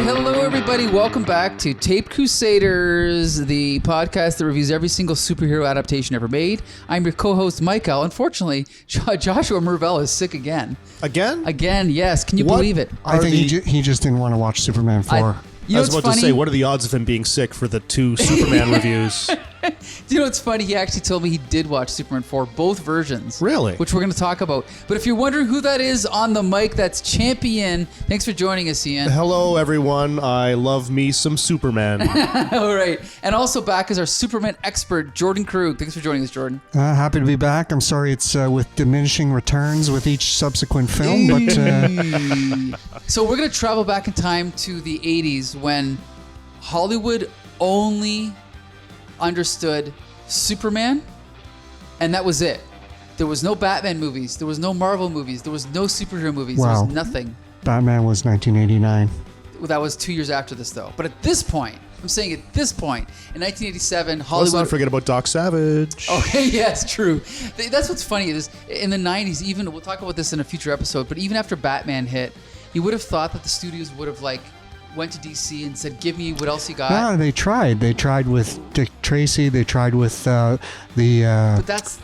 right, hello everybody. Welcome back to Taped Crusaders, the podcast that reviews every single superhero adaptation ever made. I'm your co-host, Michael. Unfortunately, Joshua Mervell is sick again. Again? Again, yes. Can you believe it? I think he just didn't want to watch Superman 4. I was about to say, what are the odds of him being sick for the 2 Superman reviews? Do you know what's funny? He actually told me he did watch Superman 4, both versions. Really? Which we're going to talk about. But if you're wondering who that is on the mic, that's Champion. Thanks for joining us, Ian. Hello, everyone. I love me some Superman. All right. And also back is our Superman expert, Jordan Krug. Thanks for joining us, Jordan. Happy to be back. I'm sorry it's with diminishing returns with each subsequent film, but... So we're going to travel back in time to the 80s when Hollywood only understood Superman, and that was it. There was no Batman movies. There was no Marvel movies. There was no superhero movies. Wow. There was nothing. Batman was 1989. That was 2 years after this, though. But at this point, I'm saying at this point, in 1987, Hollywood... Let's not forget about Doc Savage. Okay, yes, true. That's what's funny is in the 90s, even, we'll talk about this in a future episode, but even after Batman hit, you would have thought that the studios would have, went to DC and said, give me what else you got. No, they tried. They tried with Dick Tracy. They tried with But that's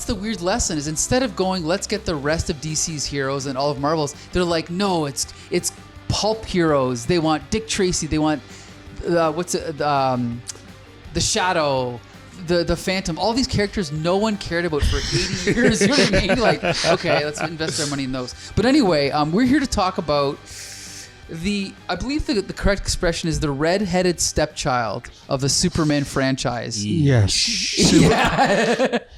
the weird lesson, is instead of going, let's get the rest of DC's heroes and all of Marvel's, they're like, no, it's pulp heroes. They want Dick Tracy. They want, the Shadow, the Phantom. All these characters no one cared about for 80 years. You know what I mean? Like, okay, let's invest our money in those. But anyway, we're here to talk about I believe the correct expression is the red-headed stepchild of the Superman franchise. Yes.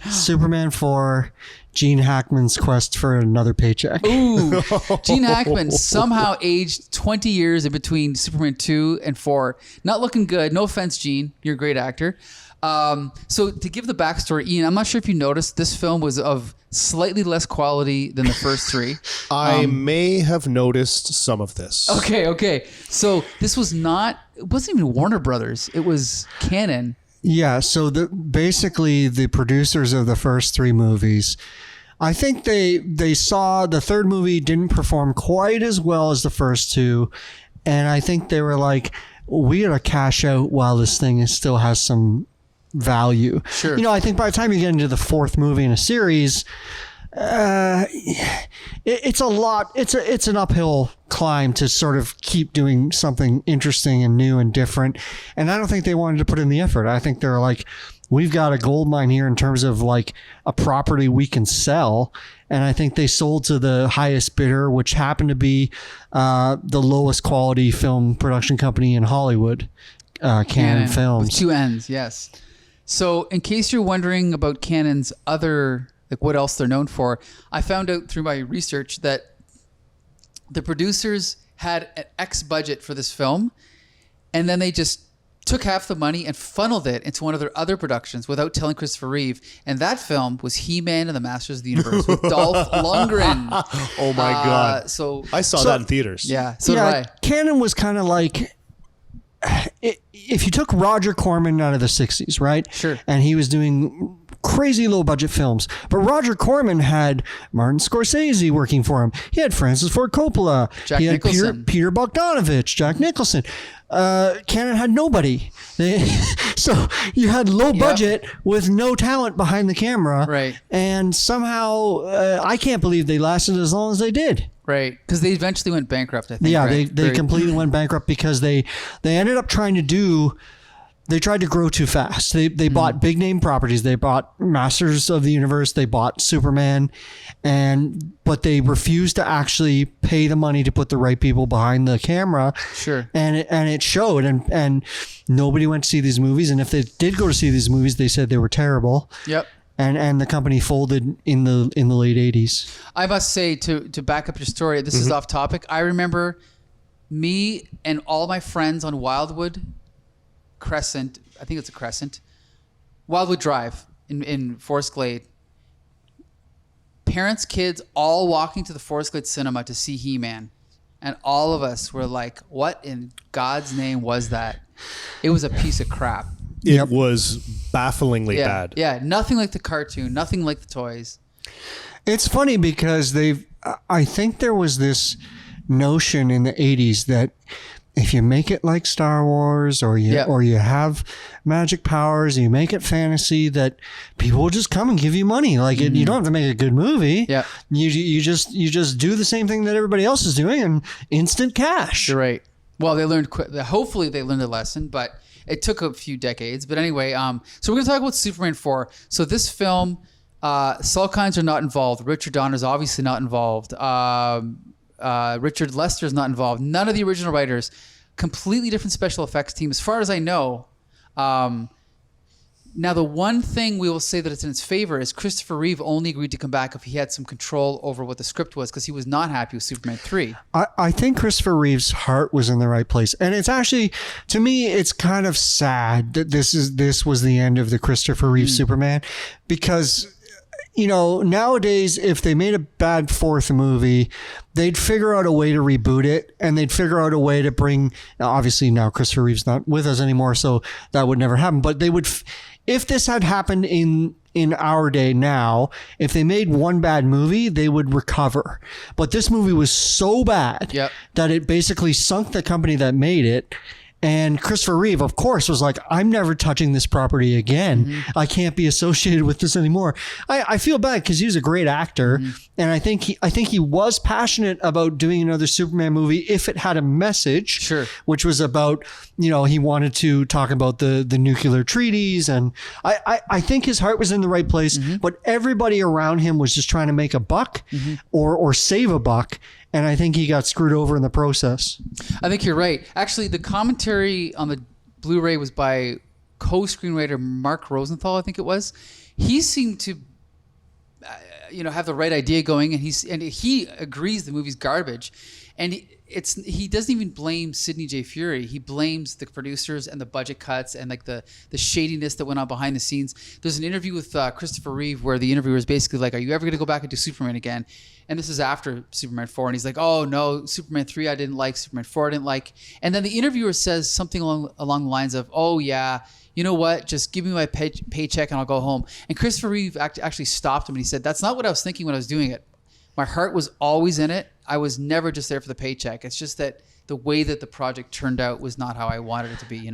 Superman 4, Gene Hackman's quest for another paycheck. Ooh. Gene Hackman somehow aged 20 years in between Superman 2 and 4. Not looking good. No offense, Gene. You're a great actor. So to give the backstory, Ian, I'm not sure if you noticed, this film was of slightly less quality than the first 3. I may have noticed some of this. Okay. So this was it wasn't even Warner Brothers. It was Canon. Yeah, so basically the producers of the first 3 movies, I think they saw the third movie didn't perform quite as well as the first 2, and I think they were like, we gotta cash out while this thing still has some value. Sure. I think by the time you get into the 4th movie in a series, it's a lot. It's an uphill climb to sort of keep doing something interesting and new and different. And I don't think they wanted to put in the effort. I think they're like, we've got a gold mine here in terms of like a property we can sell. And I think they sold to the highest bidder, which happened to be the lowest quality film production company in Hollywood, Canon Films. With 2 N's, yes. So in case you're wondering about Canon's other, what else they're known for, I found out through my research that the producers had an X budget for this film, and then they just took half the money and funneled it into one of their other productions without telling Christopher Reeve. And that film was He-Man and the Masters of the Universe with Dolph Lundgren. Oh my God. So I saw that in theaters. Yeah, so did I. Canon was kind of like, if you took Roger Corman out of the 60s, right? Sure. And he was doing crazy low budget films. But Roger Corman had Martin Scorsese working for him. He had Francis Ford Coppola. Jack he had Nicholson. Peter Bogdanovich, Jack Nicholson. Canon had nobody. So you had low budget with no talent behind the camera. Right. And somehow, I can't believe they lasted as long as they did. Right, because they eventually went bankrupt, I think. Yeah, right? they completely went bankrupt because they ended up they tried to grow too fast. They bought big name properties. They bought Masters of the Universe. They bought Superman, but they refused to actually pay the money to put the right people behind the camera. Sure. And it showed, and nobody went to see these movies. And if they did go to see these movies, they said they were terrible. Yep. And the company folded in the late 80s. I must say, to back up your story, this is off topic. I remember me and all my friends on Wildwood Crescent, I think it's a Crescent, Wildwood Drive in Forest Glade. Parents, kids, all walking to the Forest Glade Cinema to see He-Man. And all of us were like, what in God's name was that? It was a piece of crap. It was bafflingly bad. Yeah, nothing like the cartoon, nothing like the toys. It's funny because I think there was this notion in the 80s that if you make it like Star Wars, or you have magic powers, you make it fantasy, that people will just come and give you money. Like you don't have to make a good movie. Yeah. You just do the same thing that everybody else is doing, and instant cash. You're right. Well, they learned. Hopefully, they learned a lesson, but it took a few decades. But anyway, so we're gonna talk about Superman 4. So this film, Saul Kynes are not involved. Richard Donner's obviously not involved. Richard Lester's not involved. None of the original writers. Completely different special effects team, as far as I know. Now, the one thing we will say that it's in its favor is Christopher Reeve only agreed to come back if he had some control over what the script was, because he was not happy with Superman 3. I think Christopher Reeve's heart was in the right place. And it's actually, to me, it's kind of sad that this was the end of the Christopher Reeve Superman, because nowadays, if they made a bad fourth movie, they'd figure out a way to reboot it, and they'd figure out a way to bring. Now, obviously, now Christopher Reeve's not with us anymore, so that would never happen. But they would, if this had happened in our day now, if they made one bad movie, they would recover. But this movie was so bad that it basically sunk the company that made it. And Christopher Reeve, of course, was like, I'm never touching this property again. I can't be associated with this anymore. I feel bad because he was a great actor. And I think he was passionate about doing another Superman movie if it had a message, which was about, he wanted to talk about the nuclear treaties. And I think his heart was in the right place, but everybody around him was just trying to make a buck or save a buck. And I think he got screwed over in the process. I think you're right. Actually, the commentary on the Blu-ray was by co-screenwriter Mark Rosenthal, I think it was. He seemed to, have the right idea going, and he agrees the movie's garbage. And he doesn't even blame Sidney J. Furie. He blames the producers and the budget cuts and like the shadiness that went on behind the scenes. There's an interview with Christopher Reeve where the interviewer is basically like, "Are you ever going to go back and do Superman again?" And this is after Superman 4, and he's like, "Oh no, Superman 3 I didn't like, Superman 4 I didn't like." And then the interviewer says something along the lines of, "Oh yeah, you know what? Just give me my paycheck and I'll go home." And Christopher Reeve actually stopped him and he said, "That's not what I was thinking when I was doing it. My heart was always in it. I was never just there for the paycheck. It's just that the way that the project turned out was not how I wanted it to be,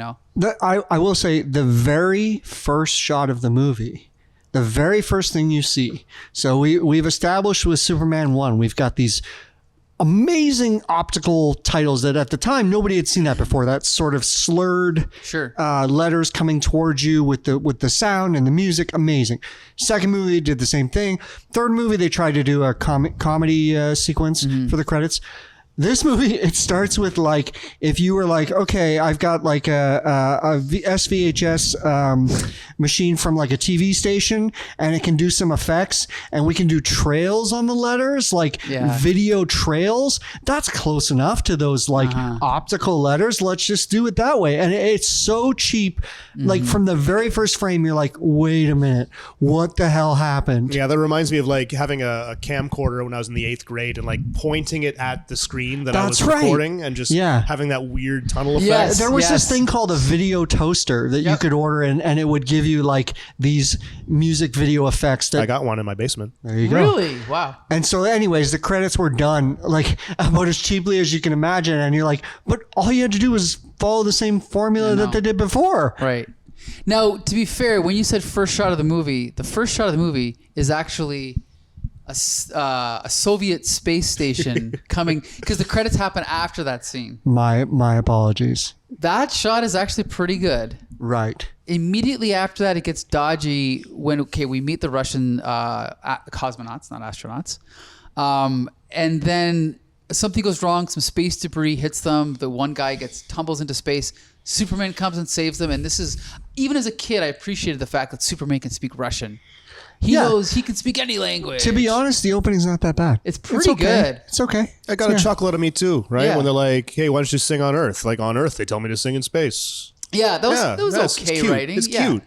I will say the very first shot of the movie, the very first thing you see. So we've established with Superman 1, we've got these amazing optical titles that at the time nobody had seen that before. That sort of slurred letters coming towards you with the sound and the music. Amazing. Second movie did the same thing. Third movie they tried to do a comedy sequence for the credits. This movie, it starts with like, if you were like, okay, I've got like a SVHS machine from like a TV station, and it can do some effects, and we can do trails on the letters, like video trails. That's close enough to those like optical letters. Let's just do it that way. And it's so cheap. Like from the very first frame, you're like, wait a minute, what the hell happened? Yeah, that reminds me of like having a camcorder when I was in the 8th grade and like pointing it at the screen that I was recording and just having that weird tunnel effect. Yeah, there was this thing called a video toaster that you could order, and it would give you like these music video effects. I got one in my basement. There you go. Really? Wow. And so anyways, the credits were done like about as cheaply as you can imagine. And you're like, but all you had to do was follow the same formula that they did before. Right. Now, to be fair, when you said first shot of the movie, the first shot of the movie is actually a Soviet space station coming, because the credits happen after that scene. My apologies. That shot is actually pretty good. Right. Immediately after that, it gets dodgy when we meet the Russian cosmonauts, not astronauts, and then something goes wrong. Some space debris hits them. The one guy tumbles into space. Superman comes and saves them. And this is, even as a kid, I appreciated the fact that Superman can speak Russian. He knows he can speak any language. To be honest, the opening's not that bad. It's pretty good. It's okay. I got a chuckle out of me too, right? Yeah. When they're like, "Hey, why don't you sing on Earth?" Like on Earth, they tell me to sing in space. Yeah, that was okay writing. It's cute.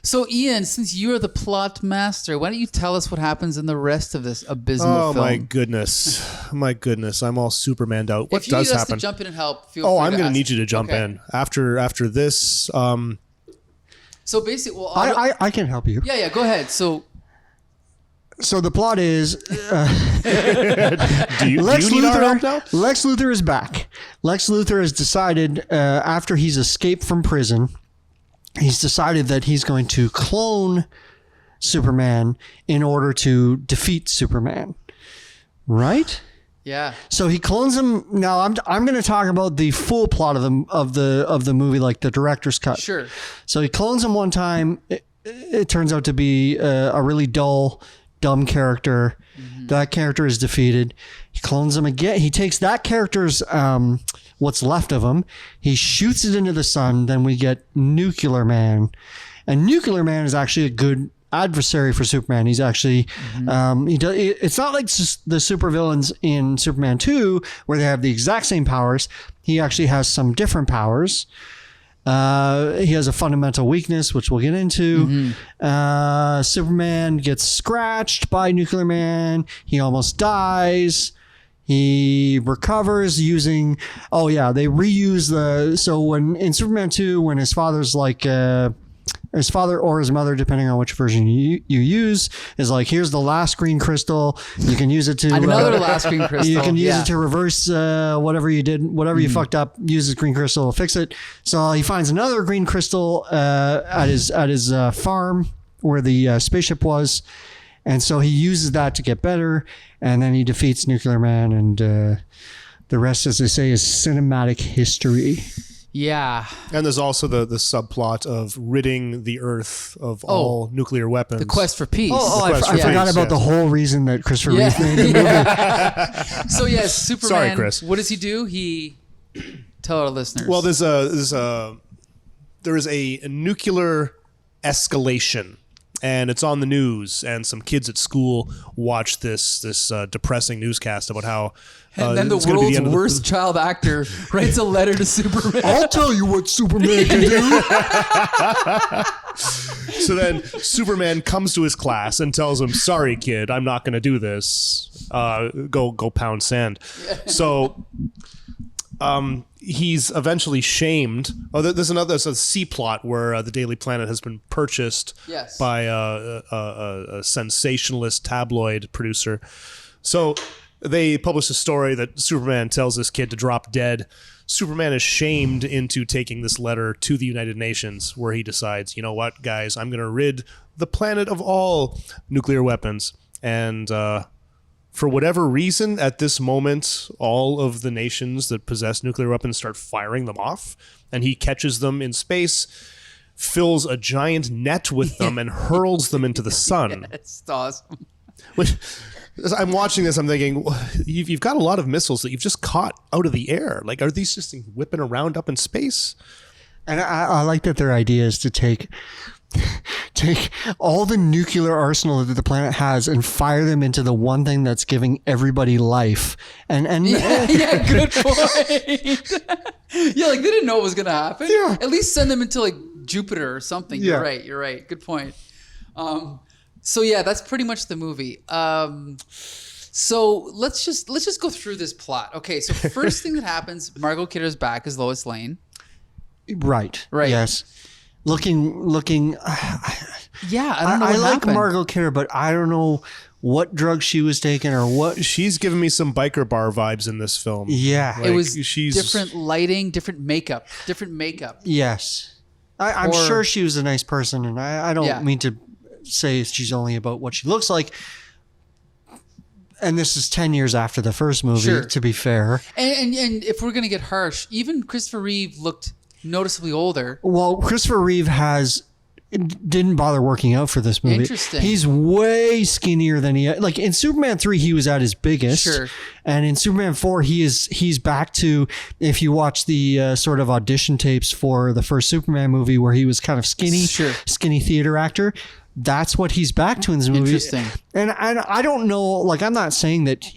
So, Ian, since you're the plot master, why don't you tell us what happens in the rest of this abysmal film? Oh, my goodness. My goodness. I'm all Supermaned out. What does happen? If you need us to jump in and help, feel free to I'm going to need you to jump in. After this... So, basically... Well, I can help you. Yeah, go ahead. So So the plot is do you need our help now? Lex Luthor is back. Lex Luthor has decided after he's escaped from prison, he's decided that he's going to clone Superman in order to defeat Superman. Right? Yeah. So he clones him. Now I'm going to talk about the full plot of the movie, like the director's cut. Sure. So he clones him one time. It turns out to be a really dumb character. Mm-hmm. That character is defeated. He clones him again. He takes that character's what's left of him. He shoots it into the sun. Then we get Nuclear Man, and Nuclear Man is actually a good adversary for Superman. He's actually it's not like the supervillains in Superman 2 where they have the exact same powers. He actually has some different powers. He has a fundamental weakness, which we'll get into. Mm-hmm. Superman gets scratched by Nuclear Man. He almost dies. He recovers using, they reuse so when in Superman 2, when his father's like, his father or his mother, depending on which version you use, is like, here's the last green crystal. You can use it to another last green crystal. You can use it to reverse whatever you did, whatever you fucked up. Use this green crystal to fix it. So he finds another green crystal at his farm where the spaceship was, and so he uses that to get better. And then he defeats Nuclear Man, and the rest, as they say, is cinematic history. Yeah. And there's also the subplot of ridding the Earth of all nuclear weapons. The quest for peace. I forgot about the whole reason that Christopher Reeve made the movie. So yes, Superman. Sorry, Chris. What does he do? He tell our listeners. Well, there is a nuclear escalation, and it's on the news, and some kids at school watch this depressing newscast about how and then the world's worst child actor writes a letter to Superman. I'll tell you what Superman can do. So then Superman comes to his class and tells him, "Sorry, kid, I'm not going to do this. Go pound sand." So he's eventually shamed. There's a C plot where the Daily Planet has been purchased by a sensationalist tabloid producer. So they publish a story that Superman tells this kid to drop dead. Superman is shamed into taking this letter to the United Nations, where he decides, you know what, guys, I'm going to rid the planet of all nuclear weapons. And for whatever reason, at this moment, all of the nations that possess nuclear weapons start firing them off, and he catches them in space, fills a giant net with them, and hurls them into the sun. It's awesome. Which, as I'm watching this, I'm thinking, you've got a lot of missiles that you've just caught out of the air. Like, are these just whipping around up in space? And I like that their idea is to take all the nuclear arsenal that the planet has and fire them into the one thing that's giving everybody life. And yeah, good point. Yeah, like they didn't know what was gonna happen. Yeah. At least send them into like Jupiter or something. Yeah. You're right. Good point. So yeah, that's pretty much the movie. So let's just go through this plot. Okay, so first thing that happens, Margot Kidder's back as Lois Lane. Right. Yes. Looking. Yeah, I don't know. I like happened. Margot Kidder, but I don't know what drug she was taking or what. She's giving me some biker bar vibes in this film. Yeah, it was different lighting, different makeup. Yes, I'm sure she was a nice person, and I don't mean to say she's only about what she looks like. And this is 10 years after the first movie, to be fair. And if we're gonna get harsh, even Christopher Reeve looked noticeably older. Well, Christopher Reeve didn't bother working out for this movie. Interesting. He's way skinnier than like in Superman 3 he was at his biggest. Sure. And in Superman 4 he's back to, if you watch the sort of audition tapes for the first Superman movie where he was kind of skinny theater actor. That's what he's back to in this movie. Interesting. And I don't know, like, I'm not saying that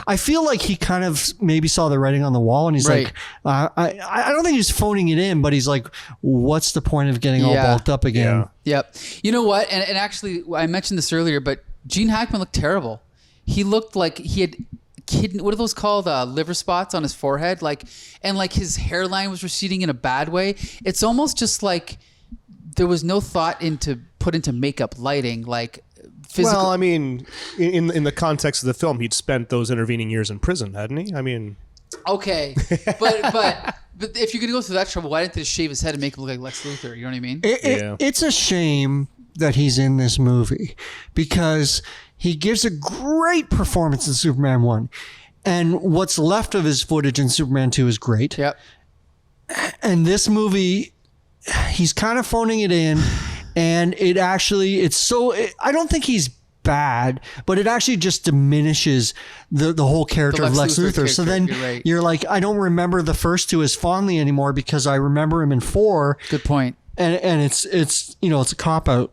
I feel like he kind of maybe saw the writing on the wall and he's like, I don't think he's phoning it in, but he's like, what's the point of getting all bulked up again? Yeah. Yep. You know what? And actually, I mentioned this earlier, but Gene Hackman looked terrible. He looked like he had what are those called? Liver spots on his forehead. And his hairline was receding in a bad way. It's almost just like there was no thought put into makeup lighting, like physical. Well, I mean, in the context of the film, he'd spent those intervening years in prison, hadn't he? I mean, okay, but if you're gonna go through that trouble, why didn't they just shave his head and make him look like Lex Luthor? You know what I mean? It's a shame that he's in this movie because he gives a great performance in Superman 1. And what's left of his footage in Superman 2 is great. Yep. And this movie, he's kind of phoning it in. And I don't think he's bad, but it actually just diminishes the whole character of Lex Luthor. So then you're like, I don't remember the first two as fondly anymore because I remember him in 4. Good point. And it's a cop-out.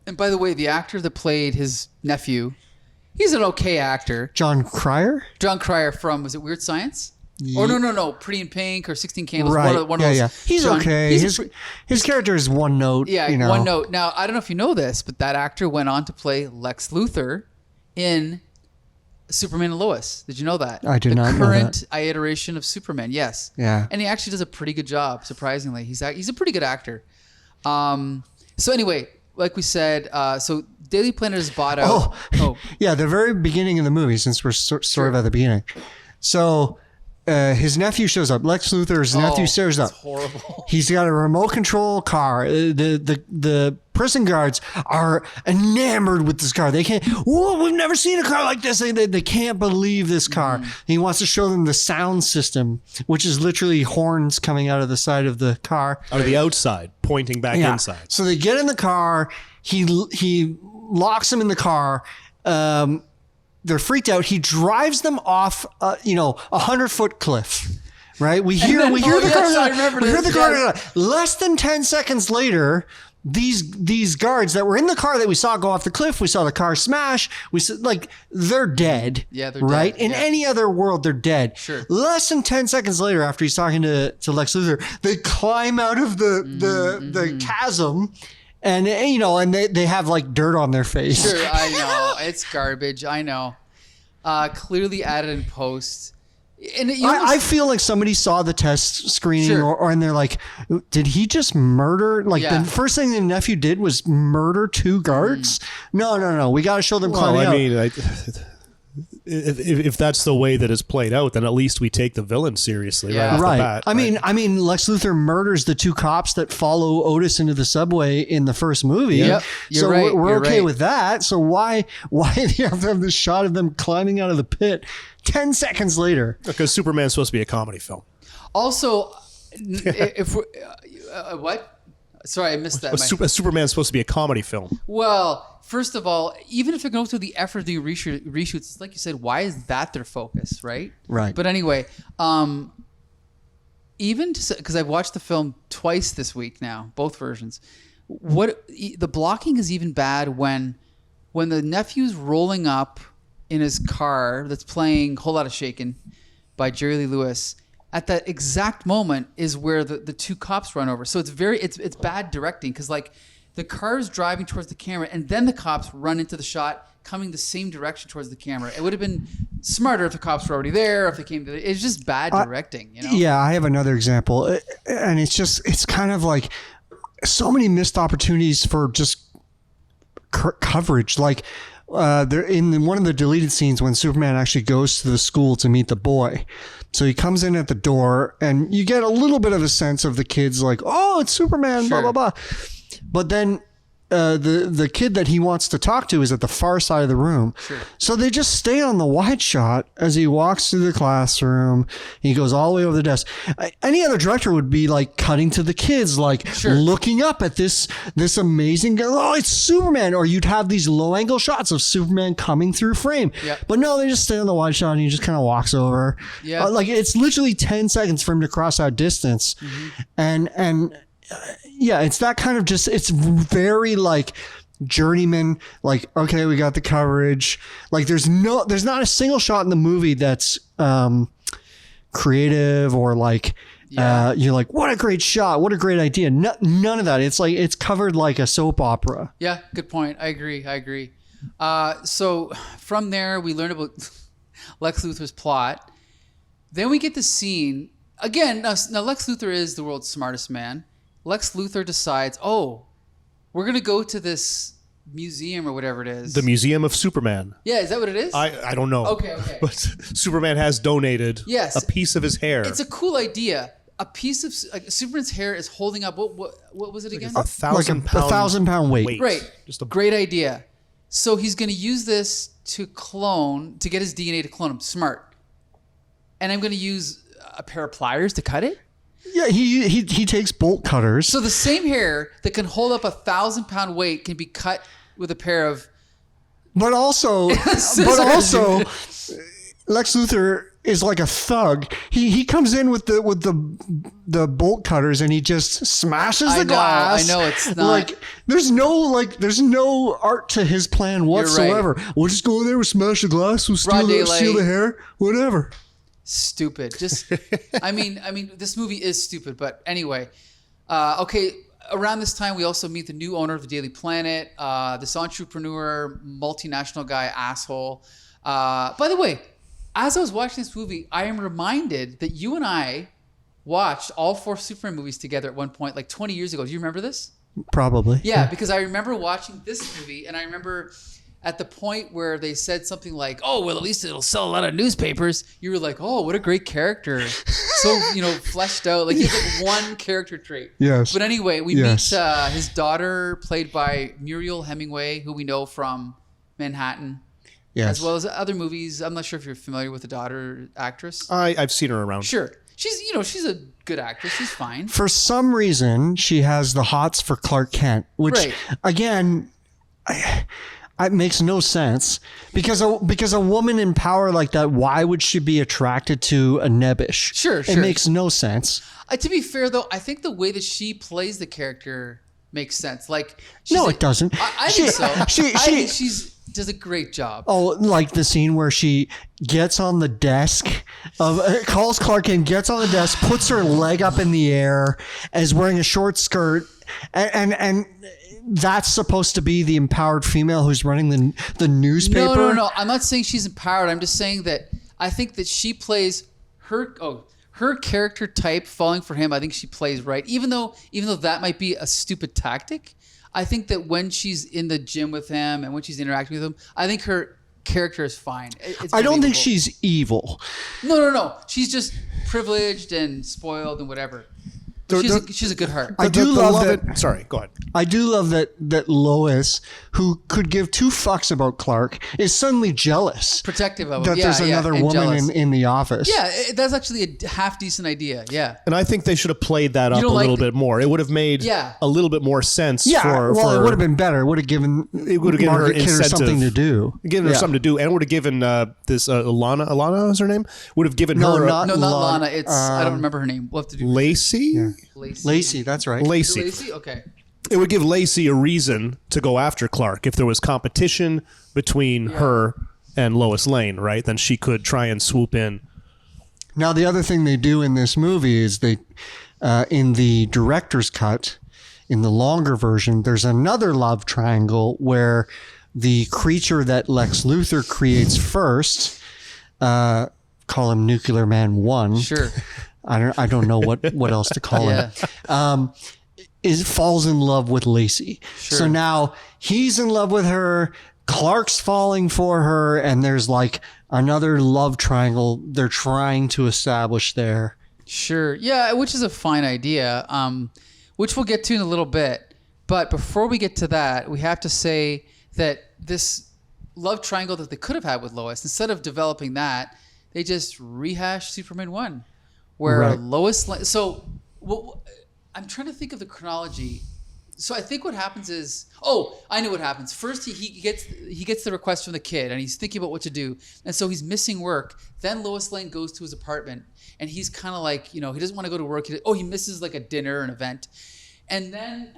And by the way, the actor that played his nephew, he's an okay actor. John Cryer? John Cryer from, was it Weird Science? Yeah. Or no, Pretty in Pink or 16 Candles. Right. One of those. Yeah. He's okay. His character is one note. Yeah, one note. Now, I don't know if you know this, but that actor went on to play Lex Luthor in Superman and Lois. Did you know that? I did not know that. The current iteration of Superman, yes. Yeah. And he actually does a pretty good job, surprisingly. He's a pretty good actor. So anyway, like we said, so Daily Planet is bought out. Yeah, the very beginning of the movie, since we're sort of at the beginning. So his nephew shows up. Lex Luthor's nephew shows up. That's horrible. He's got a remote control car. The prison guards are enamored with this car. They can't. Whoa, we've never seen a car like this. They can't believe this car. He wants to show them the sound system, which is literally horns coming out of the side of the car. Out of the outside, pointing back inside. So they get in the car. He locks them in the car. They're freaked out. He drives them off, 100-foot cliff. Right? We hear the car. Less than 10 seconds later, these guards that were in the car that we saw go off the cliff, we saw the car smash. We saw, they're dead. Yeah, they're right? dead. In any other world, they're dead. Sure. Less than 10 seconds later, after he's talking to Lex Luthor, they climb out of the chasm. And they have like dirt on their face. Sure, I know. It's garbage. I know. Clearly added in post. And I feel like somebody saw the test screening and they're like, did he just murder? The first thing the nephew did was murder 2 guards? No. We got to show them climbing out. I mean, if that's the way that it's played out, then at least we take the villain seriously right off the bat. I mean, Lex Luthor murders the 2 cops that follow Otis into the subway in the first movie. Yep, so we're okay with that. So why do you have to have this shot of them climbing out of the pit 10 seconds later? Because Superman's supposed to be a comedy film. Also, if we're, what? Sorry, I missed that. Superman's supposed to be a comedy film. Well, first of all, even if it goes through the effort of the reshoots, it's like you said, why is that their focus, right? Right. But anyway, even because I've watched the film twice this week now, both versions. The blocking is even bad when the nephew's rolling up in his car that's playing "Whole Lotta Shakin" by Jerry Lee Lewis. At that exact moment is where the 2 cops run over. So it's bad directing because the car is driving towards the camera and then the cops run into the shot coming the same direction towards the camera. It would have been smarter if the cops were already there, if they came to it's just bad directing, Yeah, I have another example. And it's kind of like so many missed opportunities for just coverage. They're in one of the deleted scenes when Superman actually goes to the school to meet the boy. So he comes in at the door and you get a little bit of a sense of the kids like, oh, it's Superman, blah, blah, blah. But then the kid that he wants to talk to is at the far side of the room. Sure. So they just stay on the wide shot as he walks through the classroom. He goes all the way over the desk. Any other director would be cutting to the kids, looking up at this amazing guy. Oh, it's Superman. Or you'd have these low angle shots of Superman coming through frame. Yep. But no, they just stay on the wide shot and he just kind of walks over. Yeah. It's literally 10 seconds for him to cross that distance. Mm-hmm. Yeah, it's that kind of it's very journeyman, okay, we got the coverage. There's not a single shot in the movie that's creative or you're like, what a great shot, what a great idea. None of that. It's covered like a soap opera. Yeah, good point. I agree. So from there, we learn about Lex Luthor's plot. Then we get the scene again. Now Lex Luthor is the world's smartest man. Lex Luthor decides, we're going to go to this museum or whatever it is. The Museum of Superman. Yeah, is that what it is? I don't know. Okay. But Superman has donated a piece of his hair. It's a cool idea. A piece of Superman's hair is holding up. What was it again? A 1,000-pound weight. Right. Just a great idea. So he's going to use this to get his DNA to clone him. Smart. And I'm going to use a pair of pliers to cut it. Yeah, he takes bolt cutters. So the same hair that can hold up 1,000-pound weight can be cut with a pair of. But also, Lex Luthor is like a thug. He comes in with the bolt cutters and he just smashes the glass. I know it's not there's no art to his plan whatsoever. Right. We'll just go in there, we'll smash the glass, we'll steal the hair, whatever. Stupid. Just I mean this movie is stupid, but anyway. Okay, around this time we also meet the new owner of the Daily Planet, this entrepreneur, multinational guy, asshole. By the way, as I was watching this movie, I am reminded that you and I watched all 4 Superman movies together at one point, like 20 years ago. Do you remember this? Probably. Yeah, because I remember watching this movie, and I remember at the point where they said something like, "Oh, well, at least it'll sell a lot of newspapers." You were like, "Oh, what a great character!" So fleshed out. Like he has like one character trait. Yes. But anyway, we meet his daughter, played by Muriel Hemingway, who we know from Manhattan. Yes. As well as other movies. I'm not sure if you're familiar with the daughter actress. I've seen her around. Sure. She's a good actress. She's fine. For some reason, she has the hots for Clark Kent, which again, it makes no sense because a woman in power like that, why would she be attracted to a nebbish? Sure. It makes no sense. To be fair, though, I think the way that she plays the character makes sense. Like, it doesn't. I think so. I think she's does a great job. Oh, like the scene where she gets on the desk calls Clark and gets on the desk, puts her leg up in the air, is wearing a short skirt, and that's supposed to be the empowered female who's running the newspaper. No. I'm not saying she's empowered. I'm just saying that I think that she plays her character type falling for him. I think she plays right, even though that might be a stupid tactic. I think that when she's in the gym with him and when she's interacting with him, I think her character is fine. I don't think she's evil. No. She's just privileged and spoiled and whatever. She's a good heart. I do love it. Sorry, go ahead. I do love that Lois, who could give 2 fucks about Clark, is suddenly jealous. Protective of him. That there's another woman in the office. Yeah, that's actually a half decent idea. Yeah. And I think they should have played that up a little bit more. It would have made a little bit more sense. Yeah, it would have been better. It would have given Margaret Kidder something to do. Given her something to do, and would have given this Alana is her name? Would have given her... not Lana. It's I don't remember her name. We'll have to do Lacey? Yeah. Lacey, that's right. Lacey? Okay. It would give Lacey a reason to go after Clark. If there was competition between her and Lois Lane, right, then she could try and swoop in. Now, the other thing they do in this movie is in the director's cut, in the longer version, there's another love triangle where the creature that Lex Luthor creates first, call him Nuclear Man 1. Sure. I don't know what else to call him. Falls in love with Lacey. Sure. So now he's in love with her. Clark's falling for her, and there's like another love triangle they're trying to establish there. Sure. Yeah, which is a fine idea, which we'll get to in a little bit. But before we get to that, we have to say that this love triangle that they could have had with Lois, instead of developing that, they just rehashed Superman 1. Where Lois... So, I'm trying to think of the chronology. So I think what happens is... Oh, I know what happens. First, he gets the request from the kid, and he's thinking about what to do. And so he's missing work. Then Lois Lane goes to his apartment, and he's kind of like, he doesn't want to go to work. He misses like a dinner, an event. And then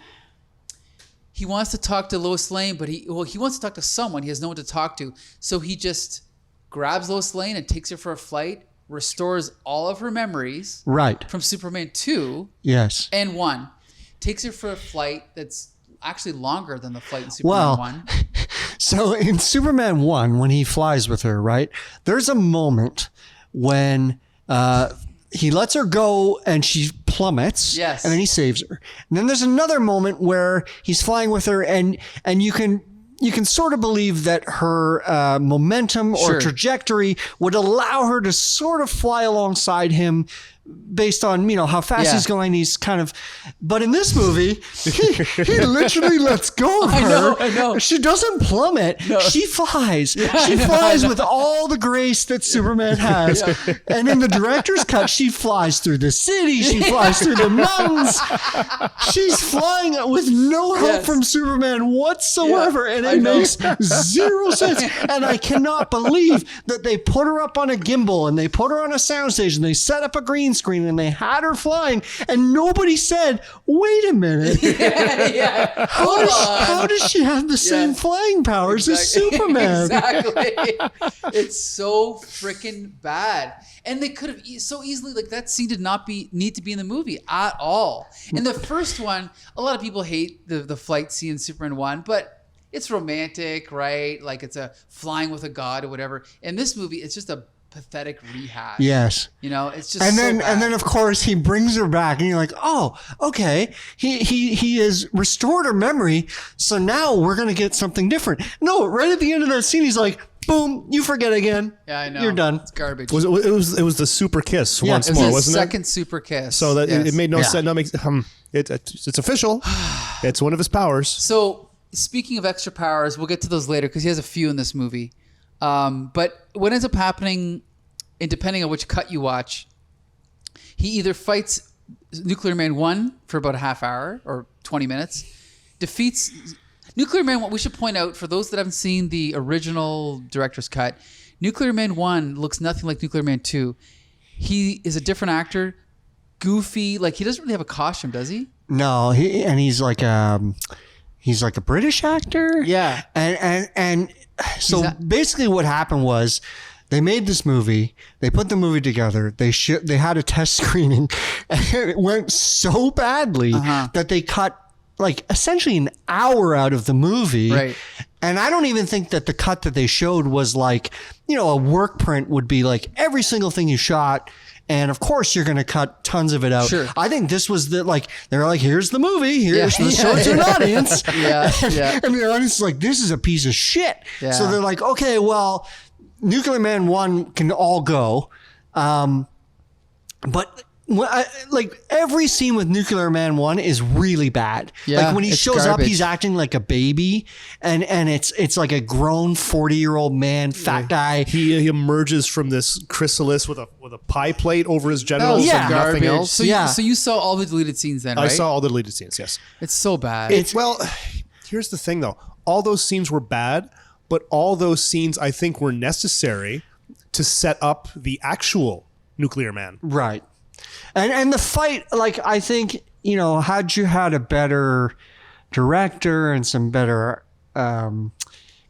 he wants to talk to Lois Lane, but he wants to talk to someone. He has no one to talk to. So he just grabs Lois Lane and takes her for a flight, restores all of her memories from Superman 2 and 1, takes her for a flight that's actually longer than the flight in Superman 1. So in Superman 1, when he flies with her, right, there's a moment when he lets her go and she plummets, and then he saves her. And then there's another moment where he's flying with her and you can you can sort of believe that her momentum or trajectory would allow her to sort of fly alongside him based on, how fast he's going. He's kind of, but in this movie, he literally lets go of her. I know. She doesn't plummet. No. She flies. She flies with all the grace that Superman has. And in the director's cut, she flies through the city. She flies through the mountains. She's flying with no help from Superman whatsoever. And it makes zero sense. And I cannot believe that they put her up on a gimbal and they put her on a soundstage and they set up a green screen and they had her flying and nobody said, wait a minute. How does she have the same flying powers as Superman? Exactly. It's so freaking bad. And they could have so easily, like, that scene did not need to be in the movie at all. In the first one, a lot of people hate the flight scene in Superman 1, but it's romantic, right? Like, it's a flying with a god or whatever. In this movie, it's just a pathetic rehash. Yes. It's just and then of course he brings her back and you're like, oh, okay. He has restored her memory, so now we're gonna get something different. No, right at the end of that scene, he's like, boom, you forget again. Yeah, I know. You're done. It's garbage. It was the super kiss once more, wasn't it? Second super kiss. So that it made no sense. No, it's official. It's one of his powers. So speaking of extra powers, we'll get to those later because he has a few in this movie. But what ends up happening, and depending on which cut you watch, he either fights Nuclear Man 1 for about a half hour or 20 minutes, defeats Nuclear Man 1. We should point out, for those that haven't seen the original director's cut, Nuclear Man 1 looks nothing like Nuclear Man 2. He is a different actor, goofy. Like, he doesn't really have a costume, does he? No, he's like a British actor. Yeah. And so basically what happened was they made this movie, they put the movie together, they had a test screening, and it went so badly that they cut like essentially an hour out of the movie. Right. And I don't even think that the cut that they showed was like, a work print would be like every single thing you shot. And of course, you're going to cut tons of it out. Sure. I think this was they're like, here's the movie. Let's show it to an audience. And the audience is like, this is a piece of shit. Yeah. So they're like, okay, well, Nuclear Man 1 can all go. But like every scene with Nuclear Man 1 is really bad. Yeah, like when he shows garbage. up, he's acting like a baby, and it's like a grown 40-year-old man, fat guy. He emerges from this chrysalis with a pie plate over his genitals and nothing else. So you saw all the deleted scenes then, right? I saw all the deleted scenes. Yes. It's so bad. Well, here's the thing though. All those scenes were bad, but all those scenes I think were necessary to set up the actual Nuclear Man. Right. And the fight, like, I think, had you had a better director and some better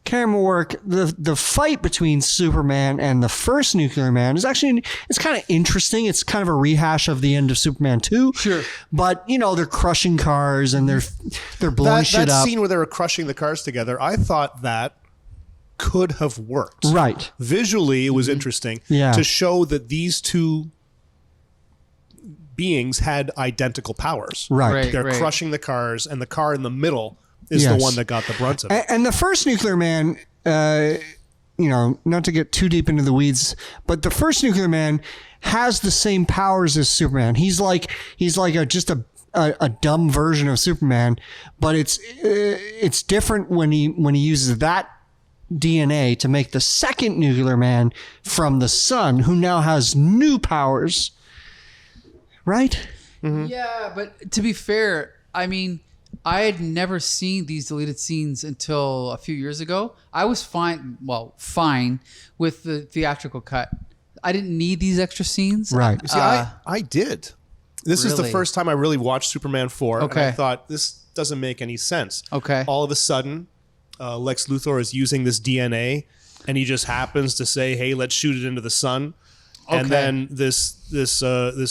camera work, the fight between Superman and the first Nuclear Man is actually, it's kind of interesting. It's kind of a rehash of the end of Superman 2. Sure. But, they're crushing cars and they're blowing shit up. That scene where they were crushing the cars together, I thought that could have worked. Right. Visually, it was interesting to show that these two beings had identical powers. Right. They're crushing the cars, and the car in the middle is the one that got the brunt of it. And the first Nuclear Man, not to get too deep into the weeds, but the first Nuclear Man has the same powers as Superman. He's like just a dumb version of Superman, but it's different when he uses that DNA to make the second Nuclear Man from the sun, who now has new powers. Right? Mm-hmm. Yeah, but to be fair, I mean, I had never seen these deleted scenes until a few years ago. I was fine with the theatrical cut. I didn't need these extra scenes. Right. See, I did. This is the first time I really watched Superman 4. Okay. And I thought, this doesn't make any sense. Okay. All of a sudden, Lex Luthor is using this DNA, and he just happens to say, hey, let's shoot it into the sun. And then this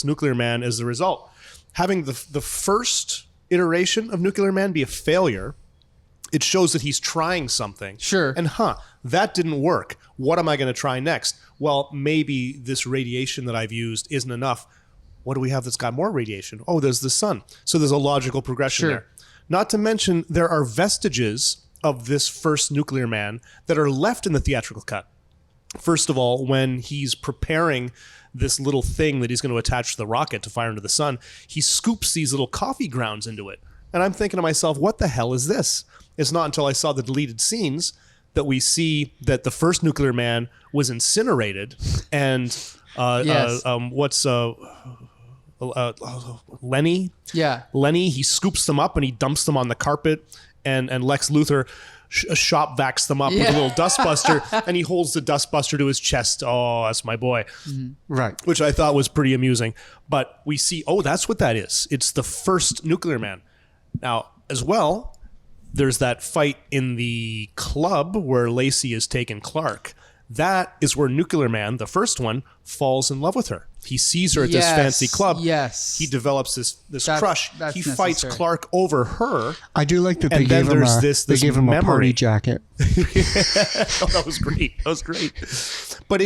Nuclear Man is the result. Having the first iteration of Nuclear Man be a failure, it shows that he's trying something. Sure. And that didn't work. What am I going to try next? Well, maybe this radiation that I've used isn't enough. What do we have that's got more radiation? Oh, there's the sun. So there's a logical progression there. Not to mention, there are vestiges of this first Nuclear Man that are left in the theatrical cut. First of all, when he's preparing this little thing that he's going to attach to the rocket to fire into the sun, he scoops these little coffee grounds into it. And I'm thinking to myself, what the hell is this? It's not until I saw the deleted scenes that we see that the first Nuclear Man was incinerated, and Lenny? Yeah. Lenny, he scoops them up and he dumps them on the carpet, and Lex Luthor shop vacs them up with a little dustbuster, and he holds the dustbuster to his chest. Oh, that's my boy. Mm-hmm. Right. Which I thought was pretty amusing. But we see, that's what that is. It's the first Nuclear Man. Now, as well, there's that fight in the club where Lacey is taking Clark. That is where Nuclear Man, the first one, falls in love with her. He sees her at this fancy club. Yes. He develops this crush. He fights Clark over her. I do like that they gave him a party jacket. That was great. That was great. But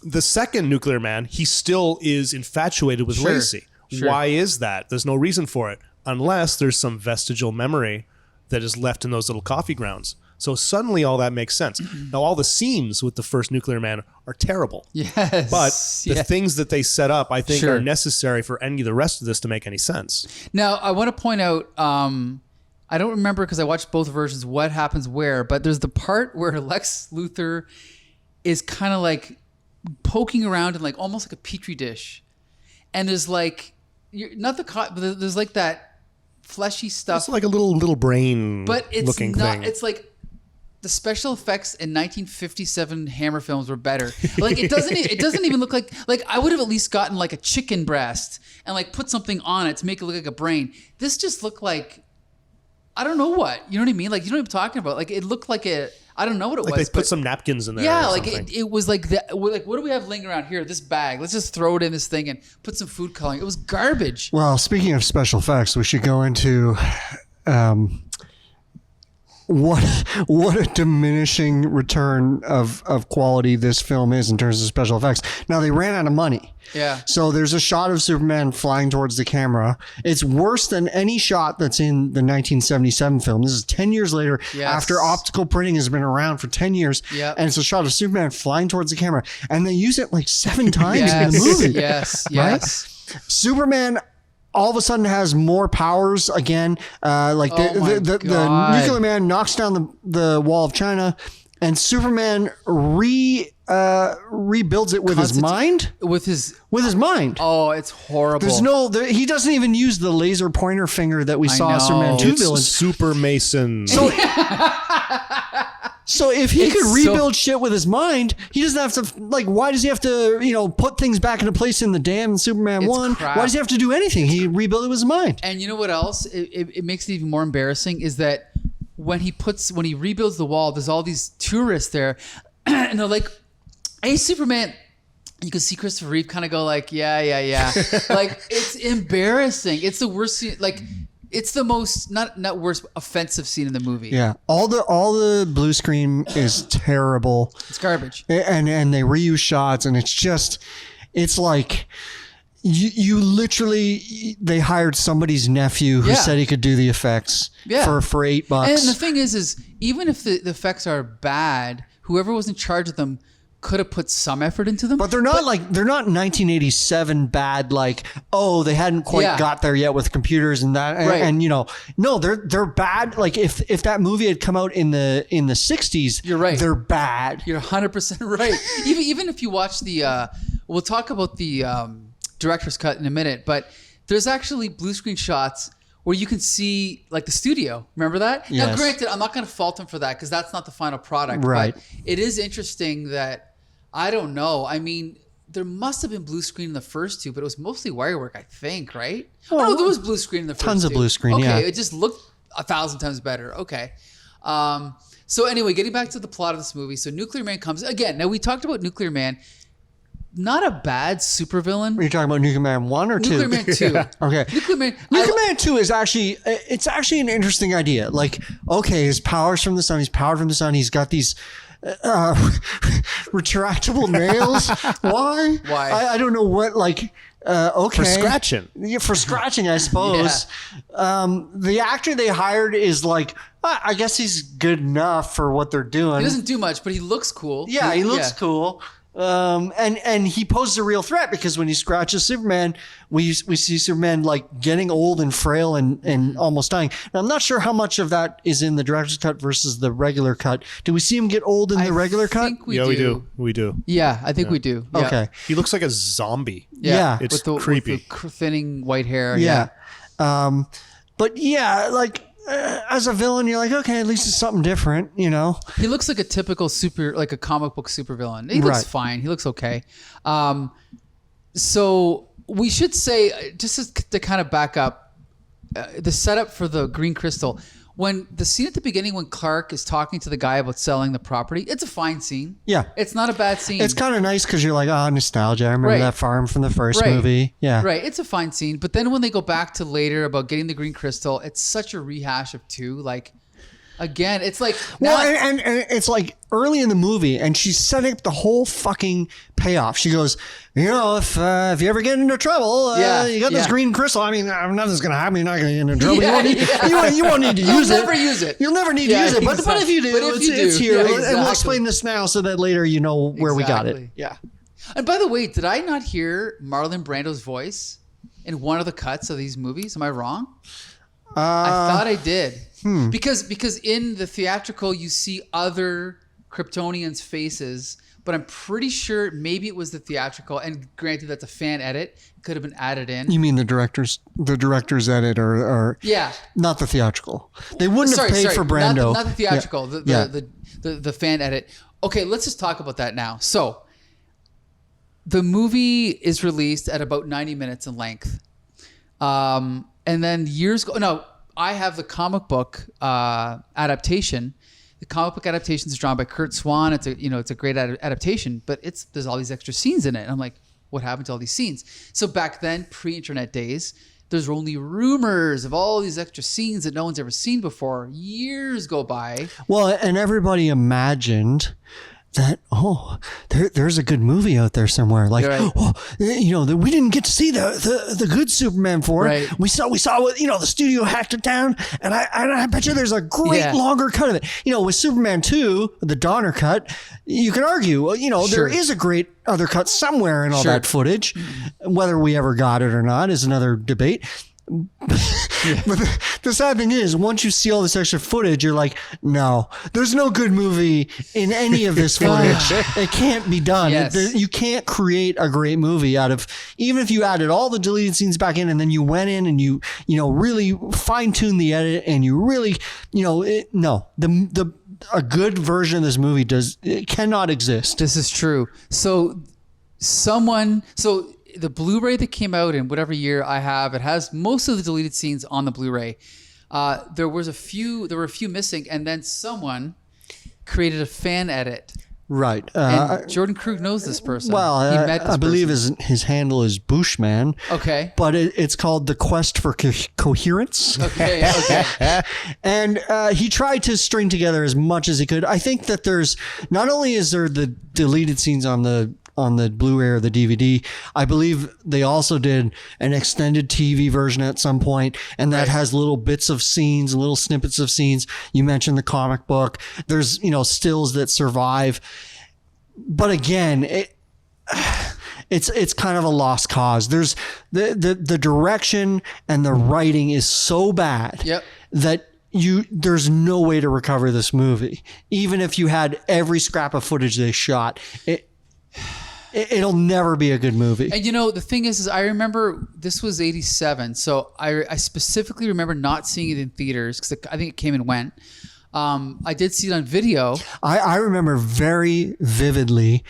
the second Nuclear Man, he still is infatuated with Lacey. Sure. Why is that? There's no reason for it, unless there's some vestigial memory that is left in those little coffee grounds. So suddenly all that makes sense. Now, all the scenes with the first Nuclear Man are terrible. Yes. But the things that they set up, I think, are necessary for any of the rest of this to make any sense. Now, I want to point out, I don't remember because I watched both versions what happens where, but there's the part where Lex Luthor is kind of like poking around in like almost like a petri dish. And there's like, but there's like that fleshy stuff. It's like a little brain but it's looking not, thing. It's like, the special effects in 1957 Hammer films were better. Like it doesn't even look like I would have at least gotten like a chicken breast and like put something on it to make it look like a brain. This just looked like, I don't know what, you know what I mean? Like, you know what I'm talking about? Like it looked like I don't know what it was. Like they put some napkins in there. Yeah, like it was like that. Like, what do we have laying around here? This bag. Let's just throw it in this thing and put some food coloring. It was garbage. Well, speaking of special effects, we should go into what a diminishing return of quality this film is in terms of special effects. Now, they ran out of money. Yeah. So there's a shot of Superman flying towards the camera. It's worse than any shot that's in the 1977 film. This is 10 years later after optical printing has been around for 10 years. Yep. And it's a shot of Superman flying towards the camera. And they use it like 7 times in the movie. Yes. Right? Superman all of a sudden has more powers again. The Nuclear Man knocks down the wall of China, and Superman rebuilds it with his mind. With his mind. Oh, it's horrible. He doesn't even use the laser pointer finger that we saw Superman 2 villains. Super Mason. So if he could rebuild shit with his mind, he doesn't have to, like, why does he have to, put things back into place in the damn Superman 1? Crap. Why does he have to do anything? He rebuilt it with his mind. And you know what else? It makes it even more embarrassing is that when he rebuilds the wall, there's all these tourists there and they're like, hey, Superman. You can see Christopher Reeve kind of go like, yeah. Like, it's embarrassing. It's the worst scene. Like, it's the most not worst offensive scene in the movie. Yeah, all the blue screen is terrible. It's garbage. And they reuse shots, and it's like you literally they hired somebody's nephew who said he could do the effects for $8. And the thing is even if the effects are bad, whoever was in charge of them could have put some effort into them. But they're not 1987 bad, like, oh, they hadn't quite got there yet with computers and that. Right. And no, they're bad. Like if that movie had come out in the 60s, you're right. They're bad. You're 100% right. even if you watch we'll talk about the director's cut in a minute, but there's actually blue screen shots where you can see like the studio. Remember that? Yes. Now, granted, I'm not going to fault him for that because that's not the final product. Right. But it is interesting that, I don't know. I mean, there must have been blue screen in the first two, but it was mostly wire work, I think, right? Well, no, there was blue screen in the first two. Tons of blue screen, okay, yeah. It just looked 1,000 times better. Okay. So anyway, getting back to the plot of this movie. So Nuclear Man comes again. Now we talked about Nuclear Man. Not a bad supervillain. Are you talking about Nuclear Man 1 or 2? Nuclear Man 2. Yeah. Okay. Nuclear Man 2 is actually an interesting idea. Like, okay, his powers from the sun. He's powered from the sun. He's got these retractable nails. Why? Why? I don't know what, like, Okay. For scratching. Yeah, for scratching, I suppose. The actor they hired is like, I guess he's good enough for what they're doing. He doesn't do much, but he looks cool. Yeah, he looks cool. And he poses a real threat because when he scratches Superman, we see Superman like getting old and frail and almost dying. Now, I'm not sure how much of that is in the director's cut versus the regular cut. Do we see him get old in the regular cut? We do. We do. Yeah, I think we do. Yeah. Okay. He looks like a zombie. Yeah. It's creepy. With the thinning white hair. Yeah. But yeah, like as a villain, you're like, okay, at least it's something different, you know? He looks like a typical like a comic book supervillain. He looks fine. He looks okay. So we should say, just to kind of back up, the setup for the Green Crystal, when the scene at the beginning when Clark is talking to the guy about selling the property, it's a fine scene. Yeah. It's not a bad scene. It's kind of nice because you're like, oh, nostalgia. I remember that farm from the first movie. Yeah. Right. It's a fine scene. But then when they go back to later about getting the Green Crystal, it's such a rehash of 2. Like, again, it's like... and it's like early in the movie, and she's setting up the whole fucking payoff. She goes, you know, if you ever get into trouble, you got this Green Crystal. I mean, nothing's going to happen. You're not going to get into trouble. You won't need to use it. You'll never use it. You'll never need to use it. But if you do, it's here. Yeah, exactly. And we'll explain this now so that later you know where we got it. Yeah. And by the way, did I not hear Marlon Brando's voice in one of the cuts of these movies? Am I wrong? I thought I did. Because in the theatrical, you see other Kryptonians' faces, but I'm pretty sure maybe it was the theatrical. And granted, that's a fan edit; it could have been added in. You mean the director's edit, or not the theatrical? They wouldn't have paid for Brando. Not the theatrical. The fan edit. Okay, let's just talk about that now. So, the movie is released at about 90 minutes in length, and then years ago. No, I have the comic book adaptation. The comic book adaptation is drawn by Kurt Swan. It's a great adaptation, but there's all these extra scenes in it. And I'm like, what happened to all these scenes? So back then, pre-internet days, there's only rumors of all these extra scenes that no one's ever seen before. Years go by. Well, and everybody imagined that, there's a good movie out there somewhere. Like, we didn't get to see the good Superman for it. We saw what, the studio hacked it down, and I bet you there's a great longer cut of it. With Superman 2, the Donner cut, you can argue, there is a great other cut somewhere in all that footage. Whether we ever got it or not is another debate. But the sad thing is, once you see all this extra footage, you're like, no, there's no good movie in any of this footage. It can't be done. You can't create a great movie out of, even if you added all the deleted scenes back in and then you went in and you really fine-tuned the edit and you really, a good version of this movie cannot exist. This is true. So the Blu-ray that came out in whatever year I have, it has most of the deleted scenes on the Blu-ray. There were a few missing, and then someone created a fan edit. Right. And Jordan Krug knows this person. Well, I believe his handle is Bushman. Okay. But it's called The Quest for Coherence. Okay. And he tried to string together as much as he could. I think that there's, not only is there the deleted scenes on the Blu-ray or the DVD, I believe they also did an extended TV version at some point, and that has little bits of scenes, little snippets of scenes. You mentioned the comic book. There's, stills that survive. But again, it's kind of a lost cause. There's the direction and the writing is so bad that there's no way to recover this movie. Even if you had every scrap of footage they shot, it'll never be a good movie. And the thing is I remember this was 87. So I specifically remember not seeing it in theaters because I think it came and went. I did see it on video. I remember very vividly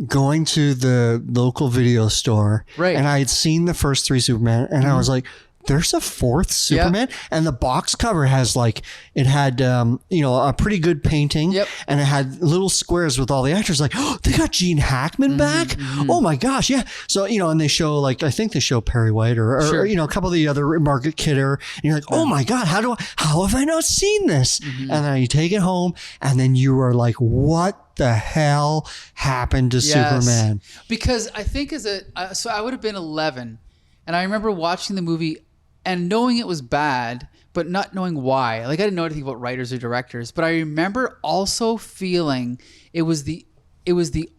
going to the local video store. Right. And I had seen the first 3 Superman and I was like, there's a 4th Superman, and the box cover has it had a pretty good painting, and it had little squares with all the actors. Like, they got Gene Hackman back. Oh my gosh, yeah. So and they show I think they show Perry White or a couple of the other Margaret Kidder, and you're like, oh my god, how have I not seen this? And then you take it home, and then you are like, what the hell happened to Superman? Because I think so I would have been 11, and I remember watching the movie and knowing it was bad, but not knowing why. Like, I didn't know anything about writers or directors, but I remember also feeling it was the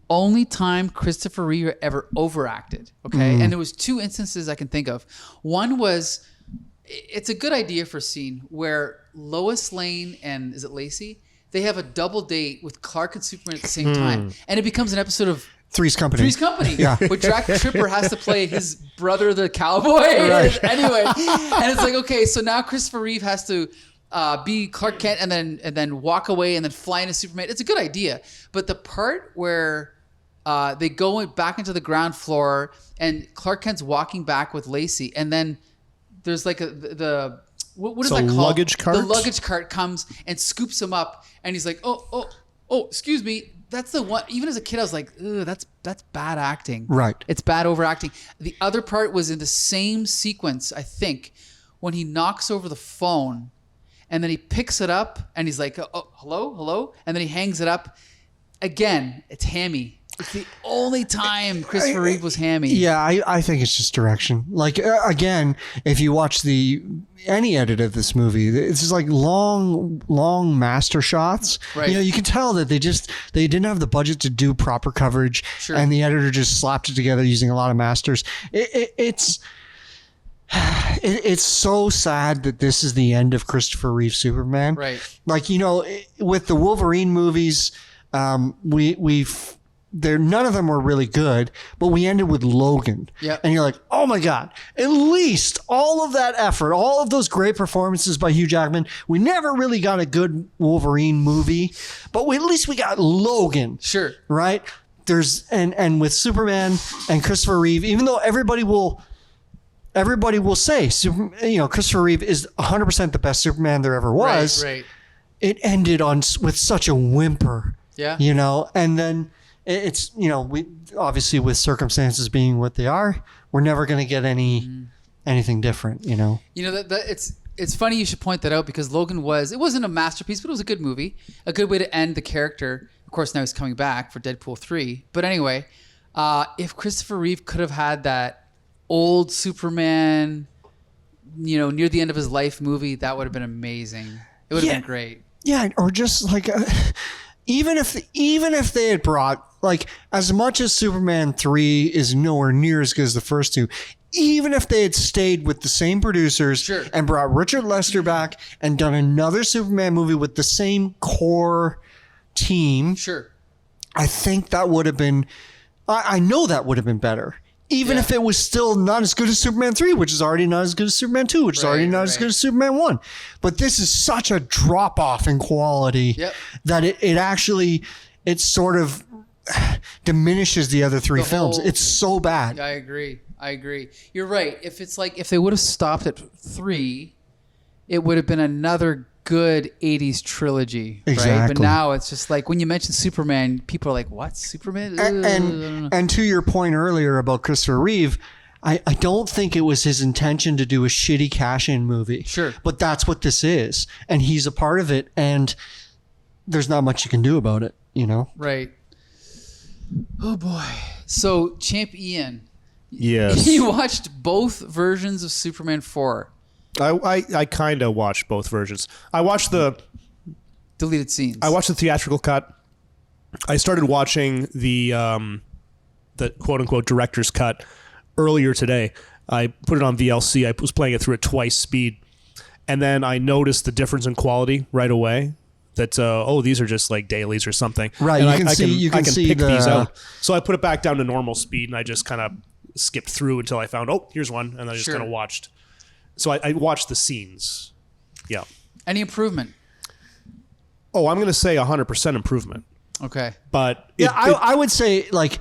only time Christopher Reeve ever overacted. Okay. And there was 2 instances I can think of. One was, it's a good idea for a scene where Lois Lane and, is it Lacey? They have a double date with Clark and Superman at the same time. And it becomes an episode of Three's Company. Yeah. Where Jack Tripper has to play his brother, the cowboy. Right. Anyway. And it's like, okay, so now Christopher Reeve has to be Clark Kent and then walk away and then fly into Superman. It's a good idea. But the part where they go back into the ground floor and Clark Kent's walking back with Lacey, and then there's like what is that called? Luggage cart? The luggage cart comes and scoops him up, and he's like, oh, excuse me. That's the one. Even as a kid, I was like, ugh, that's bad acting. Right. It's bad overacting. The other part was in the same sequence, I think, when he knocks over the phone, and then he picks it up, and he's like, oh, hello, and then he hangs it up. Again, it's hammy. It's the only time Christopher Reeve was hammy. Yeah, I think it's just direction. Like, again, if you watch any edit of this movie, it's just like long master shots. Right. You know, you can tell that they didn't have the budget to do proper coverage, and the editor just slapped it together using a lot of masters. It's so sad that this is the end of Christopher Reeve Superman. Right. Like, you know, with the Wolverine movies, none of them were really good, but we ended with Logan. Yep. And you're like, oh my God, at least all of that effort, all of those great performances by Hugh Jackman, we never really got a good Wolverine movie, but at least we got Logan. Sure. Right? And with Superman and Christopher Reeve, even though everybody will say, Christopher Reeve is 100% the best Superman there ever was. Right. It ended with such a whimper. Yeah. You know, and then it's, you know, we obviously, with circumstances being what they are, we're never going to get anything different, you know. You know, that it's funny you should point that out, because Logan it wasn't a masterpiece, but it was a good movie, a good way to end the character. Of course, now he's coming back for Deadpool 3. But anyway, if Christopher Reeve could have had that old Superman, you know, near the end of his life movie, that would have been amazing. It would have been great. Yeah, or just like even if they had brought, like, as much as Superman 3 is nowhere near as good as the first 2, even if they had stayed with the same producers and brought Richard Lester back and done another Superman movie with the same core team, I think that would have been, I know that would have been better. Even if it was still not as good as Superman 3, which is already not as good as Superman 2, which is already not as good as Superman 1. But this is such a drop-off in quality that it actually sort of diminishes the other 3 films. It's so bad. I agree. You're right. If they would have stopped at 3, it would have been another good 80s trilogy. Exactly. Right? But now it's just like, when you mention Superman, people are like, what? Superman? And to your point earlier about Christopher Reeve, I don't think it was his intention to do a shitty cash-in movie. Sure. But that's what this is. And he's a part of it. And there's not much you can do about it, you know? Right. Oh, boy. So, Champ Ian. Yes. You watched both versions of Superman 4. I kind of watched both versions. I watched the deleted scenes. I watched the theatrical cut. I started watching the quote unquote director's cut earlier today. I put it on VLC. I was playing it through at twice speed, and then I noticed the difference in quality right away. That these are just like dailies or something. Right. And you can see pick these out. So I put it back down to normal speed, and I just kind of skipped through until I found, here's one, and I just kind of watched. So I watched the scenes. Yeah. Any improvement? Oh, I'm going to say 100% improvement. Okay. But I would say, like,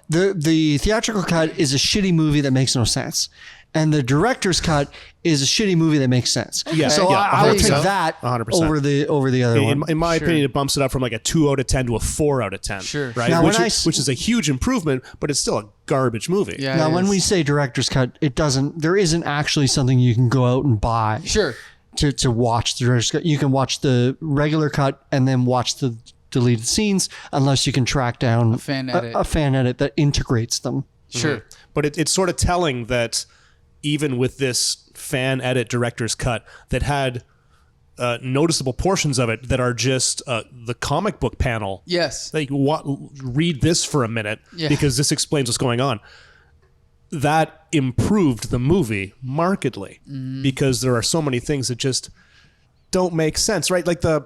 the theatrical cut is a shitty movie that makes no sense. And the director's cut is a shitty movie that makes sense. Yeah, so I would take that 100%. over the other one. In my opinion, it bumps it up from like a 2 out of 10 to a 4 out of 10. Sure. Right? Now, which is a huge improvement, but it's still a garbage movie. Yeah. Now, when we say director's cut, there isn't actually something you can go out and buy. Sure. To watch the director's cut. You can watch the regular cut and then watch the deleted scenes unless you can track down a fan edit that integrates them. Sure. But it's sort of telling that even with this fan edit director's cut that had noticeable portions of it that are just the comic book panel. Yes. Like, read this for a minute because this explains what's going on. That improved the movie markedly because there are so many things that just don't make sense, right? Like the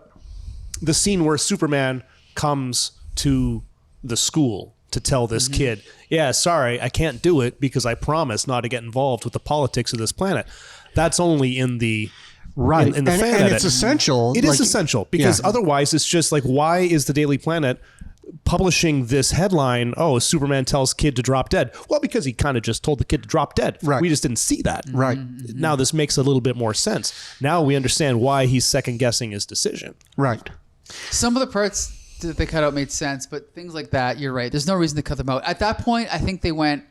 scene where Superman comes to the school to tell this kid, yeah, sorry, I can't do it because I promised not to get involved with the politics of this planet. That's only in the right in the fan edit. And it's essential. It is essential because otherwise it's just like, why is the Daily Planet publishing this headline, oh, Superman tells kid to drop dead? Well, because he kind of just told the kid to drop dead. Right. We just didn't see that. Right. Now this makes a little bit more sense. Now we understand why he's second guessing his decision. Right. Some of the parts that they cut out made sense, but things like that, you're right. There's no reason to cut them out. At that point, I think they went,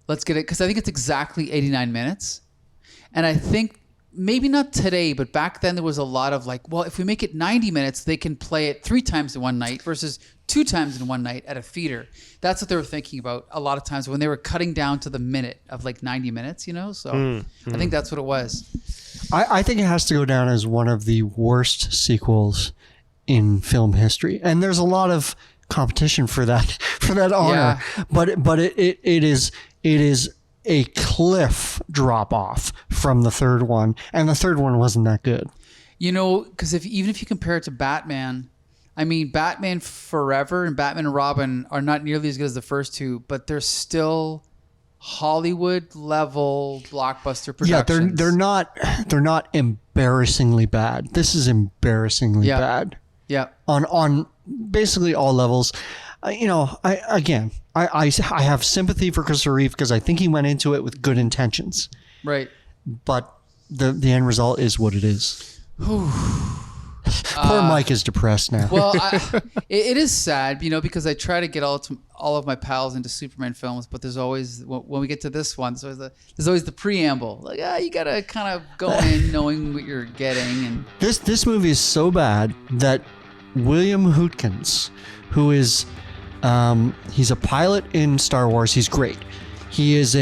let's get it, because I think it's exactly 89 minutes. And I think maybe not today, but back then there was a lot of like, well, if we make it 90 minutes, they can play it 3 times in one night versus 2 times in one night at a theater. That's what they were thinking about a lot of times when they were cutting down to the minute of like 90 minutes, you know? So I think that's what it was. I think it has to go down as one of the worst sequels in film history. And there's a lot of competition for that honor. Yeah. But it is a cliff drop off from the third one, and the third one wasn't that good. You know, because even if you compare it to Batman, I mean, Batman Forever and Batman and Robin are not nearly as good as the first two, but they're still Hollywood level blockbuster productions. Yeah, they're not embarrassingly bad. This is embarrassingly bad. Yeah. On basically all levels. I have sympathy for Christopher Reeve because I think he went into it with good intentions. Right. But the end result is what it is. Poor Mike is depressed now. Well, it is sad, because I try to get all of my pals into Superman films, but there's always, when we get to this one, there's always the preamble. Like, you got to kind of go in knowing what you're getting. And this movie is so bad that William Hootkins, who is... he's a pilot in Star Wars. He's great. He's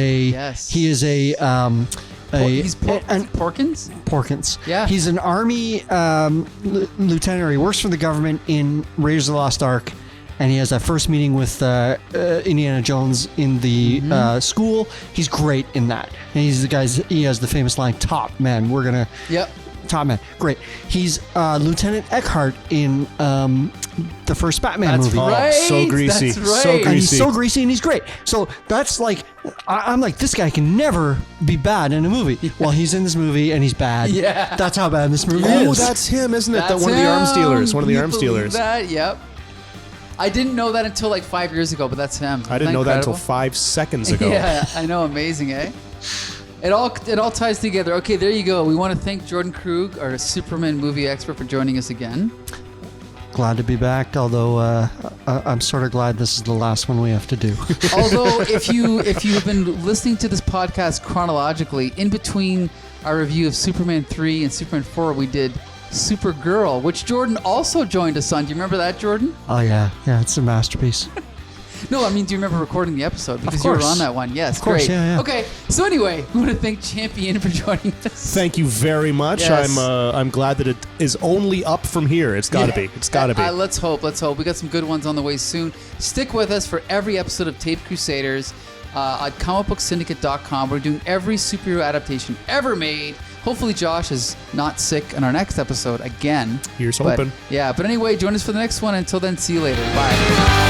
Porkins? Porkins. Yeah. He's an army lieutenant. He works for the government in Raiders of the Lost Ark, and he has that first meeting with Indiana Jones in the school. He's great in that. And he has the famous line, "Top man, we're gonna." Yep. Top man, great. He's Lieutenant Eckhart in the first Batman movie. Right. So greasy. That's right. So greasy. And he's so greasy and he's great. So that's like, I'm like, this guy can never be bad in a movie. Yeah. Well, he's in this movie and he's bad. Yeah. That's how bad this movie is. Oh, that's him, isn't it? That's One of the arms dealers. One of the Can you arms believe dealers. That? Yep. I didn't know that until like 5 years ago, but that's him. I didn't know that until incredible? 5 seconds ago. Yeah, I know. Amazing, eh? It all ties together. Okay, there you go. We want to thank Jordan Krug, our Superman movie expert, for joining us again. Glad to be back, although I'm sort of glad this is the last one we have to do. Although, if you've been listening to this podcast chronologically, in between our review of Superman 3 and Superman 4, we did Supergirl, which Jordan also joined us on. Do you remember that, Jordan? Oh, yeah. Yeah, it's a masterpiece. No, I mean, do you remember recording the episode? Because you were on that one. Yes, of course, great. yeah. Okay, so anyway, we want to thank Champion for joining us. Thank you very much. Yes. I'm glad that it is only up from here. It's got to be. It's got to be. Let's hope. We got some good ones on the way soon. Stick with us for every episode of Taped Crusaders at comicbooksyndicate.com. We're doing every superhero adaptation ever made. Hopefully Josh is not sick in our next episode again. Here's hoping. But anyway, join us for the next one. Until then, see you later. Bye.